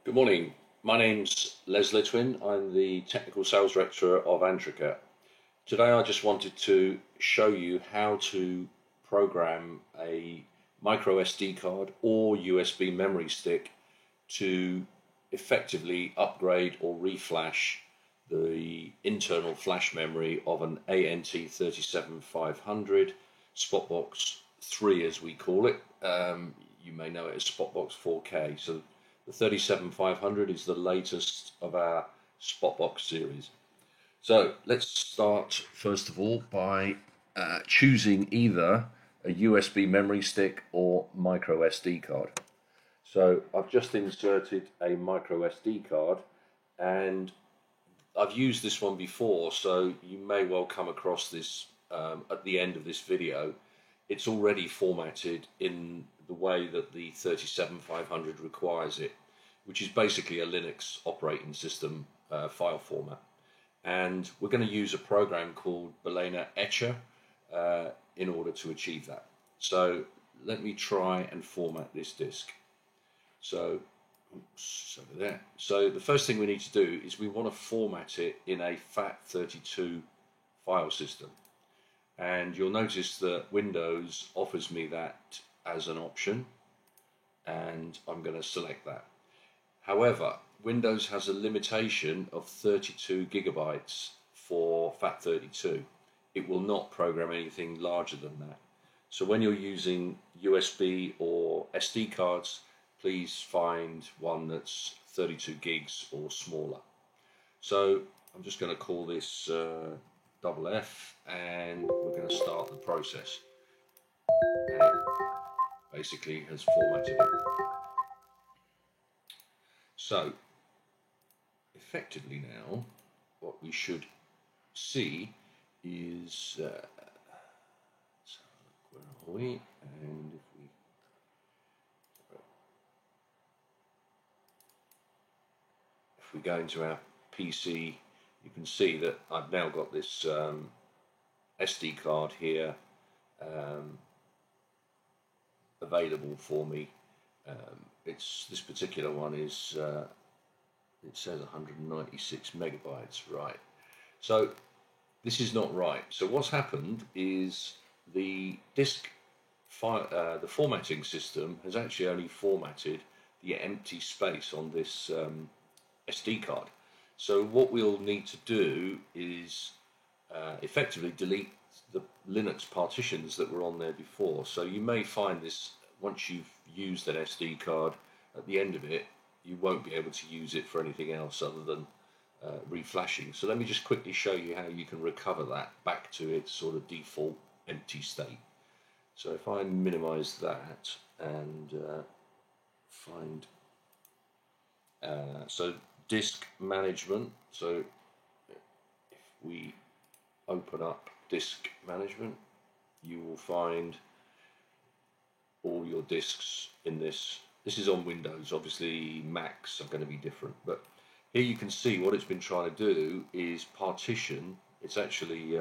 Good morning. My name's Les Litwin. I'm the Technical Sales Director of Antrica. Today I just wanted to show you how to program a micro SD card or USB memory stick to effectively upgrade or reflash the internal flash memory of an ANT37500 Spotbox 3 as we call it. You may know it as Spotbox 4K. So the 37500 is the latest of our Spotbox series. So let's start first of all by choosing either a USB memory stick or micro SD card. So I've just inserted a micro SD card, and I've used this one before, so you may well come across this at the end of this video. It's already formatted in the way that the 37500 requires it, which is basically a Linux operating system file format. And we're going to use a program called Balena Etcher in order to achieve that. So let me try and format this disk. So there. So the first thing we need to do is we want to format it in a FAT32 file system. And you'll notice that Windows offers me that as an option, and I'm going to select that. However, Windows has a limitation of 32 gigabytes for FAT32. It will not program anything larger than that. So when you're using USB or SD cards, please find one that's 32 gigs or smaller. So I'm just going to call this double F, and we're going to start the process. And it basically has formatted it. So effectively now, what we should see is where are we? And if we go into our PC, you can see that I've now got this SD card here available for me. This particular one is it says 196 megabytes, right? So this is not right. So what's happened is the disk file, the formatting system has actually only formatted the empty space on this SD card. So what we'll need to do is effectively delete the Linux partitions that were on there before. So you may find this, once you've used an SD card, at the end of it, you won't be able to use it for anything else other than reflashing. So let me just quickly show you how you can recover that back to its sort of default empty state. So if I minimize that and find, so disk management, so if we open up disk management, you will find all your disks in this. This is on Windows. Obviously Macs are going to be different, but here you can see what it's been trying to do is partition. It's actually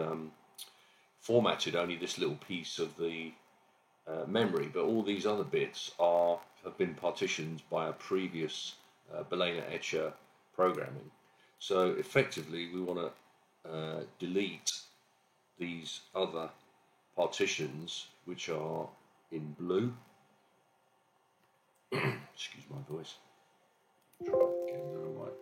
formatted only this little piece of the memory, but all these other bits have been partitioned by a previous Balena Etcher programming. So effectively we want to delete these other partitions, which are in blue. Excuse my voice. Try again, right.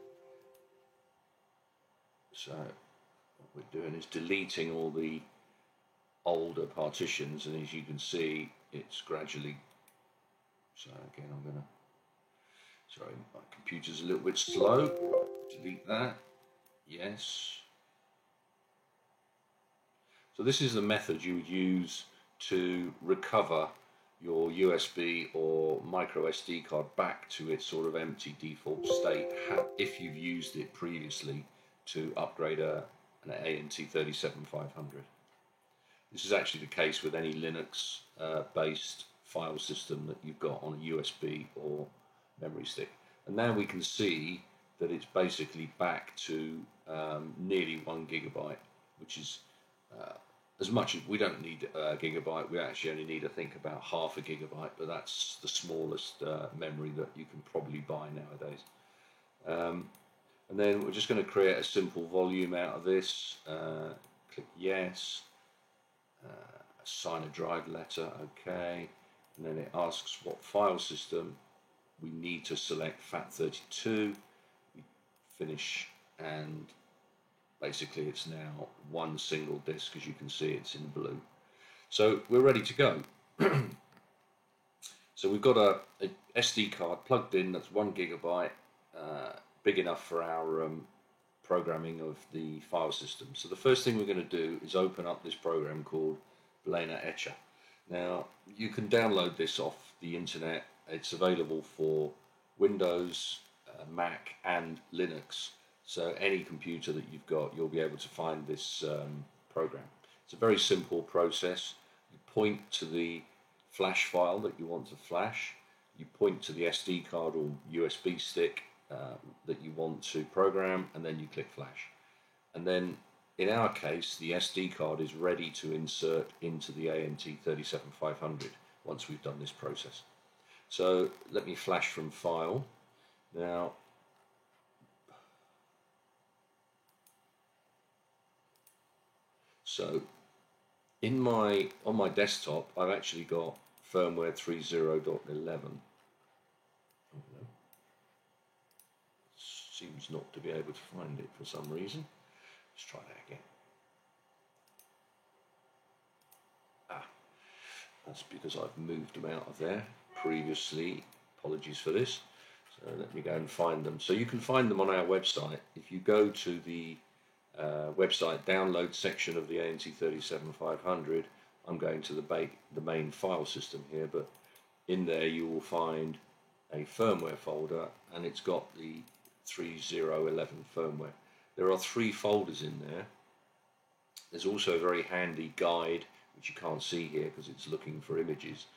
So what we're doing is deleting all the older partitions, and as you can see, it's gradually. So again, sorry, my computer's a little bit slow. Delete that. Yes. So this is the method you would use to recover your USB or micro SD card back to its sort of empty default state if you've used it previously to upgrade an ANT37500. This is actually the case with any Linux based file system that you've got on a USB or memory stick. And now we can see that it's basically back to nearly 1 gigabyte, which is as much as we don't need a gigabyte. We actually only need, I think, about half a gigabyte, but that's the smallest memory that you can probably buy nowadays. And then we're just going to create a simple volume out of this. Click yes, assign a drive letter, okay, and then it asks what file system. We need to select FAT32. We finish, and basically it's now one single disk. As you can see, it's in blue. So we're ready to go. So we've got a SD card plugged in that's 1 GB, big enough for our programming of the file system. So the first thing we're going to do is open up this program called Balena Etcher. Now you can download this off the internet. It's available for Windows, Mac and Linux. So any computer that you've got, you'll be able to find this program. It's a very simple process. You point to the flash file that you want to flash, you point to the SD card or USB stick that you want to program, and then you click flash. And then in our case, the SD card is ready to insert into the ANT37500 once we've done this process. So let me flash from file. Now, so on my desktop, I've actually got firmware 3.0.11. Seems not to be able to find it for some reason. Let's try that again. That's because I've moved them out of there previously. Apologies for this. So let me go and find them. So you can find them on our website. If you go to the website download section of the ANT37500, I'm going to the main file system here, but in there you will find a firmware folder, and it's got the 3.0.11 firmware. There are 3 folders in there. There's also a very handy guide, which you can't see here because it's looking for images,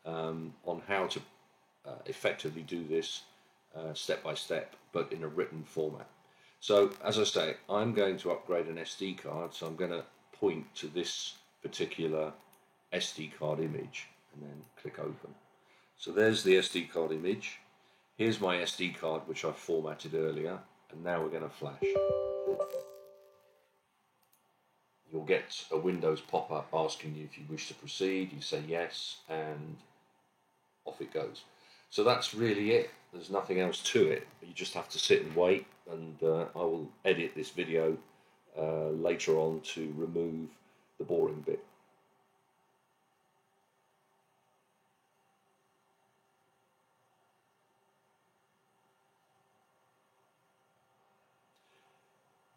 on how to effectively do this step by step, but in a written format. So as I say, I'm going to upgrade an SD card, so I'm going to point to this particular SD card image and then click open. So there's the SD card image. Here's my SD card, which I formatted earlier, and now we're going to flash. You'll get a Windows pop-up asking you if you wish to proceed. You say yes, and off it goes. So that's really it. There's nothing else to it. You just have to sit and wait, and I will edit this video later on to remove the boring bit.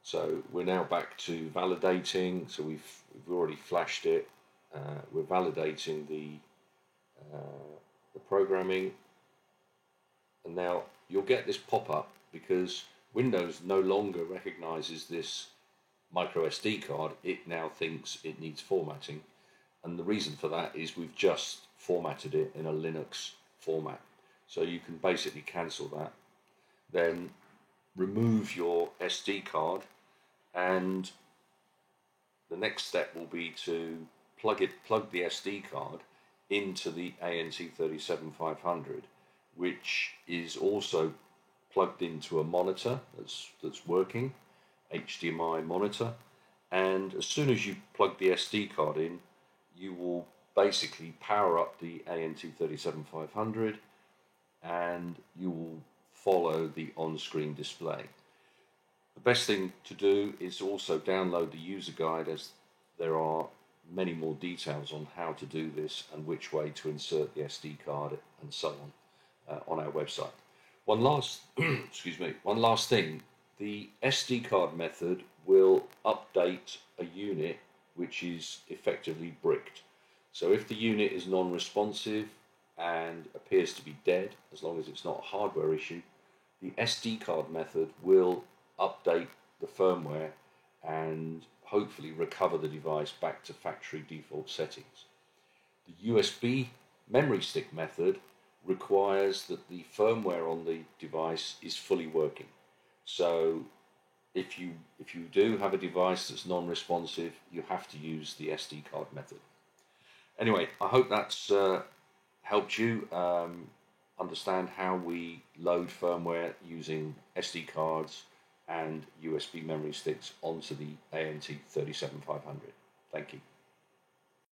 So we're now back to validating. So we've already flashed it. We're validating the programming, and now you'll get this pop-up because Windows no longer recognizes this micro SD card. It now thinks it needs formatting, and the reason for that is we've just formatted it in a Linux format. So you can basically cancel that, then remove your SD card, and the next step will be to plug the SD card into the ANT37500, which is also plugged into a monitor that's working, HDMI monitor, and as soon as you plug the SD card in, you will basically power up the ANT37500 and you will follow the on-screen display. The best thing to do is also download the user guide, as there are many more details on how to do this and which way to insert the SD card and so on our website. One last one last thing, the SD card method will update a unit which is effectively bricked. So if the unit is non-responsive and appears to be dead, as long as it's not a hardware issue, the SD card method will update the firmware and hopefully recover the device back to factory default settings. The USB memory stick method requires that the firmware on the device is fully working. So if you do have a device that's non-responsive, you have to use the SD card method. Anyway, I hope that's helped you. understand how we load firmware using SD cards and USB memory sticks onto the ANT 37500. Thank you.